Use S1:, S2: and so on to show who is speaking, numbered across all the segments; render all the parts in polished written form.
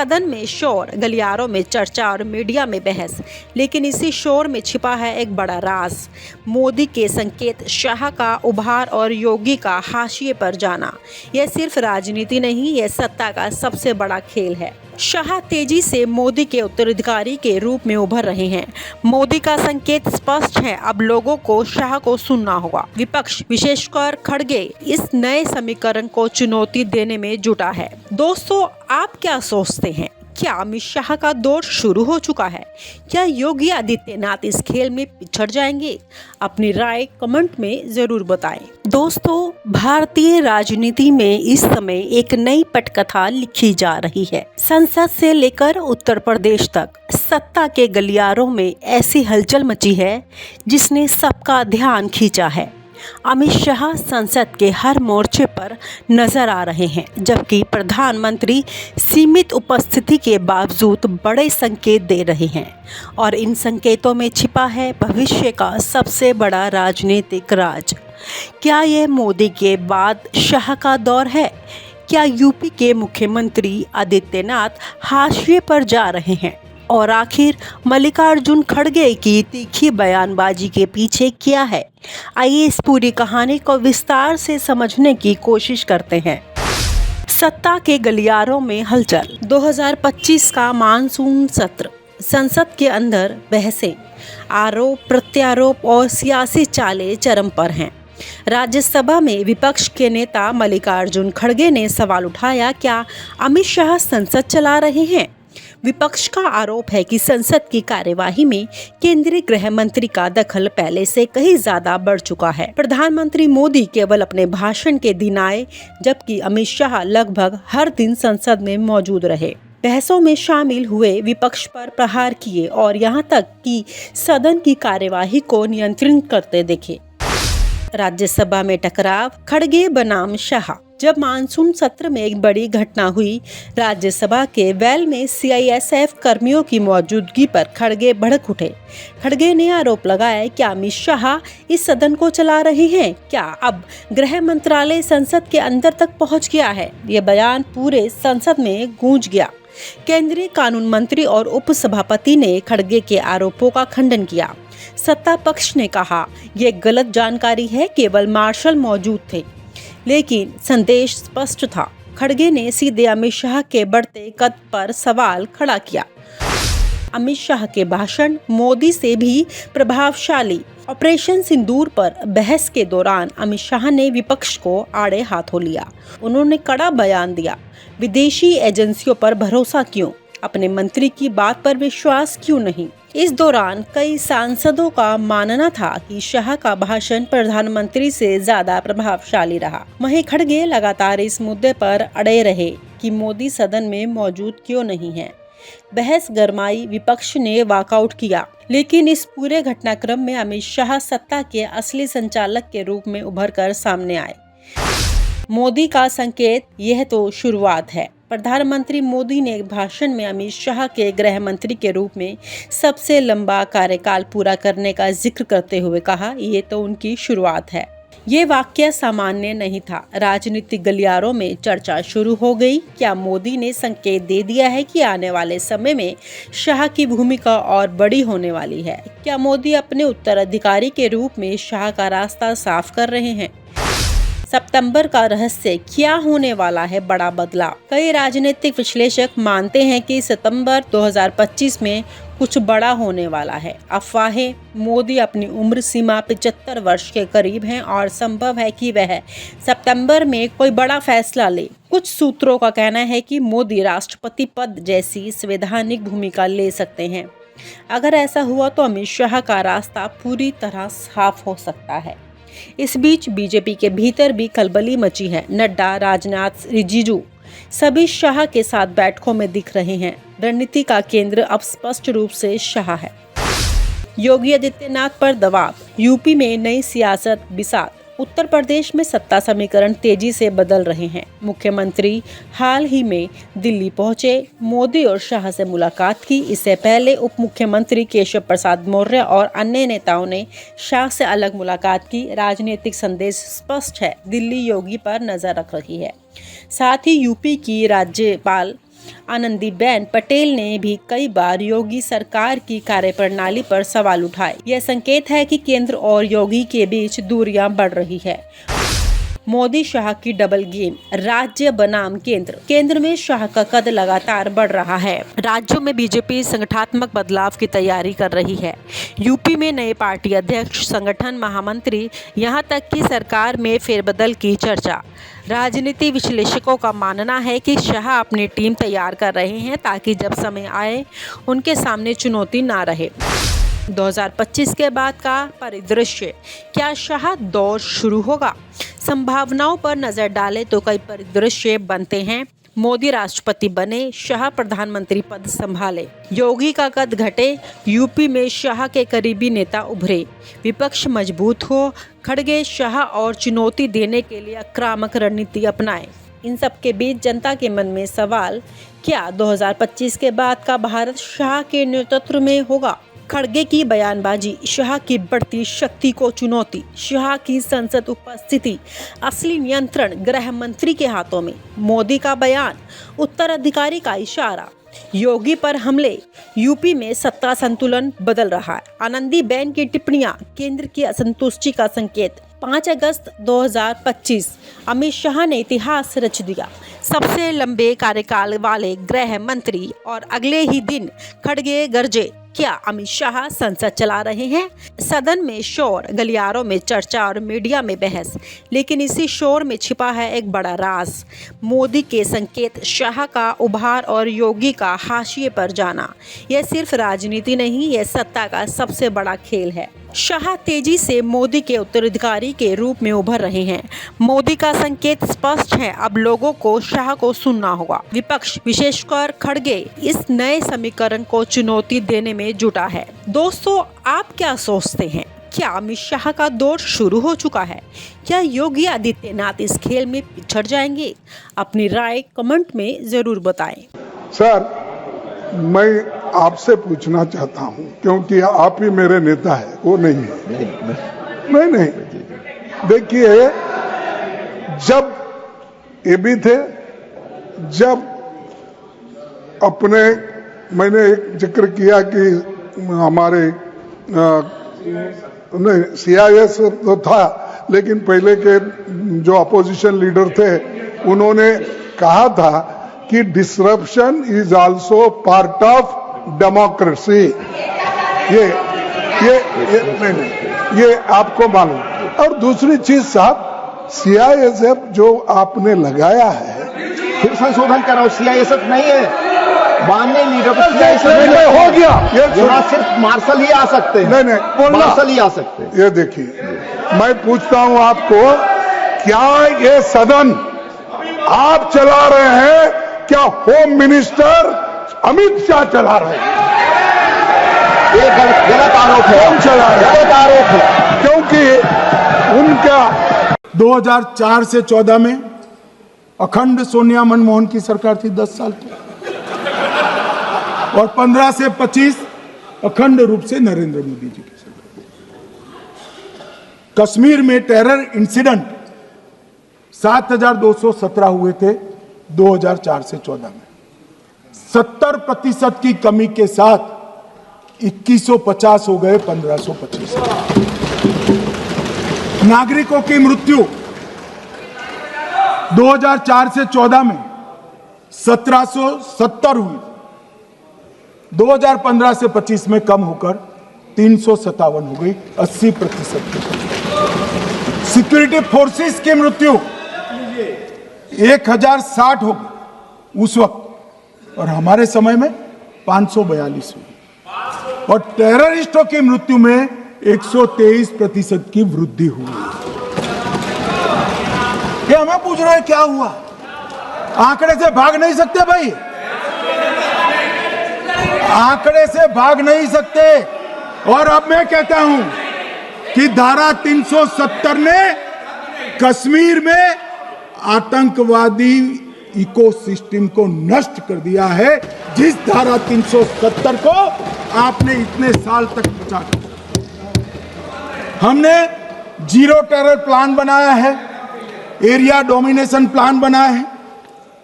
S1: सदन में शोर, गलियारों में चर्चा और मीडिया में बहस, लेकिन इसी शोर में छिपा है एक बड़ा राज। मोदी के संकेत, शाह का उभार और योगी का हाशिए पर जाना। यह सिर्फ राजनीति नहीं, यह सत्ता का सबसे बड़ा खेल है। शाह तेजी से मोदी के उत्तराधिकारी के रूप में उभर रहे हैं। मोदी का संकेत स्पष्ट है, अब लोगों को शाह को सुनना होगा। विपक्ष, विशेषकर खड़गे, इस नए समीकरण को चुनौती देने में जुटा है। दोस्तों, आप क्या सोचते हैं? क्या अमित शाह का दौर शुरू हो चुका है? क्या योगी आदित्यनाथ इस खेल में पिछड़ जाएंगे? अपनी राय कमेंट में जरूर बताएं। दोस्तों, भारतीय राजनीति में इस समय एक नई पटकथा लिखी जा रही है। संसद से लेकर उत्तर प्रदेश तक सत्ता के गलियारों में ऐसी हलचल मची है जिसने सबका ध्यान खींचा है। अमित शाह संसद के हर मोर्चे पर नजर आ रहे हैं, जबकि प्रधानमंत्री सीमित उपस्थिति के बावजूद बड़े संकेत दे रहे हैं और इन संकेतों में छिपा है भविष्य का सबसे बड़ा राजनीतिक राज। क्या यह मोदी के बाद शाह का दौर है? क्या यूपी के मुख्यमंत्री आदित्यनाथ हाशिए पर जा रहे हैं? और आखिर मल्लिकार्जुन खड़गे की तीखी बयानबाजी के पीछे क्या है? आइए इस पूरी कहानी को विस्तार से समझने की कोशिश करते हैं। सत्ता के गलियारों में हलचल। 2025 का मानसून सत्र, संसद के अंदर बहसें, आरोप प्रत्यारोप और सियासी चालें चरम पर हैं। राज्यसभा में विपक्ष के नेता मल्लिकार्जुन खड़गे ने सवाल उठाया, क्या अमित शाह संसद चला रहे हैं? विपक्ष का आरोप है कि संसद की कार्यवाही में केंद्रीय गृह मंत्री का दखल पहले से कहीं ज्यादा बढ़ चुका है। प्रधानमंत्री मोदी केवल अपने भाषण के दिन आए, जबकि अमित शाह लगभग हर दिन संसद में मौजूद रहे। बहसों में शामिल हुए, विपक्ष पर प्रहार किए और यहाँ तक कि सदन की कार्यवाही को नियंत्रित करते दिखे। राज्यसभा में टकराव, खड़गे बनाम शाह। जब मानसून सत्र में एक बड़ी घटना हुई, राज्यसभा के वेल में सीआईएसएफ कर्मियों की मौजूदगी पर खड़गे भड़क उठे। खड़गे ने आरोप लगाया कि अमित शाह इस सदन को चला रहे हैं। क्या अब गृह मंत्रालय संसद के अंदर तक पहुंच गया है? यह बयान पूरे संसद में गूंज गया। केंद्रीय कानून मंत्री और उपसभापति ने खड़गे के आरोपों का खंडन किया। सत्ता पक्ष ने कहा, यह गलत जानकारी है, केवल मार्शल मौजूद थे। लेकिन संदेश स्पष्ट था। खड़गे ने सीधे अमित शाह के बढ़ते कद पर सवाल खड़ा किया। अमित शाह के भाषण मोदी से भी प्रभावशाली। ऑपरेशन सिंदूर पर बहस के दौरान अमित शाह ने विपक्ष को आड़े हाथों लिया। उन्होंने कड़ा बयान दिया, विदेशी एजेंसियों पर भरोसा क्यों? अपने मंत्री की बात पर विश्वास क्यों नहीं? इस दौरान कई सांसदों का मानना था कि शाह का भाषण प्रधानमंत्री से ज्यादा प्रभावशाली रहा। वहीं खड़गे लगातार इस मुद्दे पर अड़े रहे कि मोदी सदन में मौजूद क्यों नहीं है। बहस गरमाई, विपक्ष ने वॉकआउट किया, लेकिन इस पूरे घटनाक्रम में अमित शाह सत्ता के असली संचालक के रूप में उभर कर सामने आए। मोदी का संकेत, यह तो शुरुआत है। प्रधानमंत्री मोदी ने एक भाषण में अमित शाह के गृह मंत्री के रूप में सबसे लंबा कार्यकाल पूरा करने का जिक्र करते हुए कहा, ये तो उनकी शुरुआत है। ये वाक्य सामान्य नहीं था। राजनीतिक गलियारों में चर्चा शुरू हो गई। क्या मोदी ने संकेत दे दिया है कि आने वाले समय में शाह की भूमिका और बड़ी होने वाली है? क्या मोदी अपने उत्तराधिकारी के रूप में शाह का रास्ता साफ कर रहे हैं? सितंबर का रहस्य, क्या होने वाला है बड़ा बदलाव? कई राजनीतिक विश्लेषक मानते हैं कि सितंबर 2025 में कुछ बड़ा होने वाला है। अफवाहें, मोदी अपनी उम्र सीमा 75 वर्ष के करीब हैं और संभव है कि वह सितंबर में कोई बड़ा फैसला ले। कुछ सूत्रों का कहना है कि मोदी राष्ट्रपति पद जैसी संवैधानिक भूमिका ले सकते हैं। अगर ऐसा हुआ तो अमित शाह का रास्ता पूरी तरह साफ हो सकता है। इस बीच बीजेपी के भीतर भी खलबली मची है। नड्डा, राजनाथ, रिजिजू सभी शाह के साथ बैठकों में दिख रहे हैं। रणनीति का केंद्र अब स्पष्ट रूप से शाह है। योगी आदित्यनाथ पर दबाव, यूपी में नई सियासत बिसात। उत्तर प्रदेश में सत्ता समीकरण तेजी से बदल रहे हैं। मुख्यमंत्री हाल ही में दिल्ली पहुंचे, मोदी और शाह से मुलाकात की। इससे पहले उप मुख्यमंत्री केशव प्रसाद मौर्य और अन्य नेताओं ने शाह से अलग मुलाकात की। राजनीतिक संदेश स्पष्ट है, दिल्ली योगी पर नजर रख रही है। साथ ही यूपी की राज्यपाल आनंदीबेन पटेल ने भी कई बार योगी सरकार की कार्यप्रणाली पर सवाल उठाए। यह संकेत है कि केंद्र और योगी के बीच दूरियां बढ़ रही है। मोदी शाह की डबल गेम, राज्य बनाम केंद्र। केंद्र में शाह का कद लगातार बढ़ रहा है। राज्यों में बीजेपी संगठनात्मक बदलाव की तैयारी कर रही है। यूपी में नए पार्टी अध्यक्ष, संगठन महामंत्री, यहां तक कि सरकार में फेरबदल की चर्चा। राजनीति विश्लेषकों का मानना है कि शाह अपनी टीम तैयार कर रहे हैं ताकि जब समय आए उनके सामने चुनौती ना रहे। 2025 के बाद का परिदृश्य, क्या शाह दौर शुरू होगा? संभावनाओं पर नजर डालें तो कई परिदृश्य बनते हैं। मोदी राष्ट्रपति बने, शाह प्रधानमंत्री पद संभाले, योगी का कद घटे, यूपी में शाह के करीबी नेता उभरे, विपक्ष मजबूत हो, खड़गे शाह और चुनौती देने के लिए आक्रामक रणनीति अपनाएं। इन सब के बीच जनता के मन में सवाल, क्या 2025 के बाद का भारत शाह के नेतृत्व में होगा? खड़गे की बयानबाजी, शाह की बढ़ती शक्ति को चुनौती, शाह की संसद उपस्थिति, असली नियंत्रण गृह मंत्री के हाथों में, मोदी का बयान, उत्तराधिकारी का इशारा, योगी पर हमले, यूपी में सत्ता संतुलन बदल रहा है। आनंदीबेन की टिप्पणियां, केंद्र की असंतुष्टि का संकेत। 5 अगस्त 2025, अमित शाह ने इतिहास रच दिया, सबसे लंबे कार्यकाल वाले गृह मंत्री, और अगले ही दिन खड़गे गरजे। क्या अमित शाह संसद चला रहे हैं? सदन में शोर, गलियारों में चर्चा और मीडिया में बहस, लेकिन इसी शोर में छिपा है एक बड़ा राज। मोदी के संकेत, शाह का उभार और योगी का हाशिए पर जाना। यह सिर्फ राजनीति नहीं, यह सत्ता का सबसे बड़ा खेल है। शाह तेजी से मोदी के उत्तराधिकारी के रूप में उभर रहे हैं। मोदी का संकेत स्पष्ट है, अब लोगों को शाह को सुनना होगा। विपक्ष, विशेषकर खड़गे, इस नए समीकरण को चुनौती देने में जुटा है। दोस्तों, आप क्या सोचते हैं? क्या अमित शाह का दौर शुरू हो चुका है? क्या योगी आदित्यनाथ इस खेल में पिछड़ जाएंगे? अपनी राय कमेंट में जरूर बताएं।
S2: सर, मैं आपसे पूछना चाहता हूं, क्योंकि आप ही मेरे नेता है, वो नहीं है। नहीं, देखिए, जब ये भी थे, जब मैंने एक जिक्र किया कि हमारे CIS तो था, लेकिन पहले के जो अपोजिशन लीडर थे उन्होंने कहा था कि disruption is also part of democracy. ये आपको मालूम। और दूसरी चीज साहब, CISF जो आपने लगाया है,
S3: फिर संशोधन कराओ। CISF नहीं है, माननीय लीडर
S2: हो गया।
S3: यहाँ सिर्फ मार्शल ही आ सकते हैं।
S2: नहीं,
S3: मार्शल ही आ सकते हैं।
S2: ये देखिए, मैं पूछता हूं आपको, क्या ये सदन आप चला रहे हैं? क्या होम मिनिस्टर अमित शाह चला रहे हैं?
S3: ये गलत आरोप है।
S2: कौन चला रहे हैं?
S3: गलत आरोप है,
S2: क्योंकि उनका
S4: 2004 से 14 में अखंड सोनिया मनमोहन की सरकार थी 10 साल की, और 15 से 25 अखंड रूप से नरेंद्र मोदी जी की सरकार। कश्मीर में टेरर इंसिडेंट 7217 हुए थे 2004 से 14 में। 70% की कमी के साथ 2150 हो गए 1525। नागरिकों की मृत्यु 2004 से 14 में 1770 हुई, 2015 से 25 में कम होकर 357 हो गई, 80%। सिक्योरिटी फोर्सेस की मृत्यु 1060 हो गई उस वक्त, और हमारे समय में 542 हुई, और टेररिस्टों की मृत्यु में 123% की वृद्धि हुई। ये हमें पूछ रहे हैं क्या हुआ? आंकड़े से भाग नहीं सकते भाई, आंकड़े से भाग नहीं सकते। और अब मैं कहता हूं कि धारा 370 ने कश्मीर में आतंकवादी इकोसिस्टम को नष्ट कर दिया है, जिस धारा 370 को आपने इतने साल तक बचा कर। हमने जीरो टेरर प्लान बनाया है, एरिया डोमिनेशन प्लान बनाया है,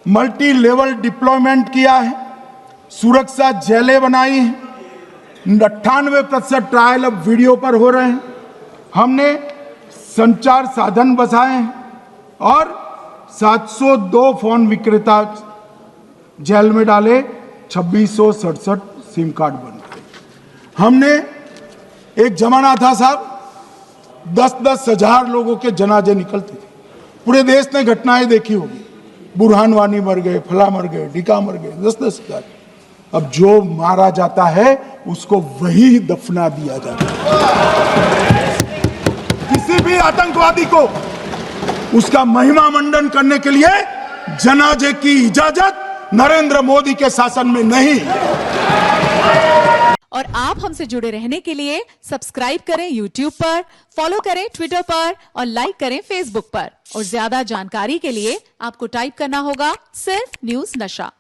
S4: मल्टी लेवल डिप्लॉयमेंट किया है, सुरक्षा जेलें बनाई हैं, 98% ट्रायल अब वीडियो पर हो रहे हैं। हमने संचार साधन बसाए हैं और 702 फोन विक्रेता जेल में डाले, 2667 सिम कार्ड बंद किए। हमने एक जमाना था साहब, 10-10 हजार लोगों के जनाजे निकलते थे। पूरे देश ने घटनाएं देखी होगी, बुरहान वानी मर गए, फला मर गए, ढिका मर गए, 10-10 हजार। अब जो मारा जाता है उसको वही दफना दिया जाता है। किसी भी आतंकवादी को उसका महिमा मंडन करने के लिए जनाजे की इजाजत नरेंद्र मोदी के शासन में नहीं।
S5: और आप हमसे जुड़े रहने के लिए सब्सक्राइब करें YouTube पर, फॉलो करें Twitter पर और लाइक करें Facebook पर। और ज्यादा जानकारी के लिए आपको टाइप करना होगा सिर्फ न्यूज नशा।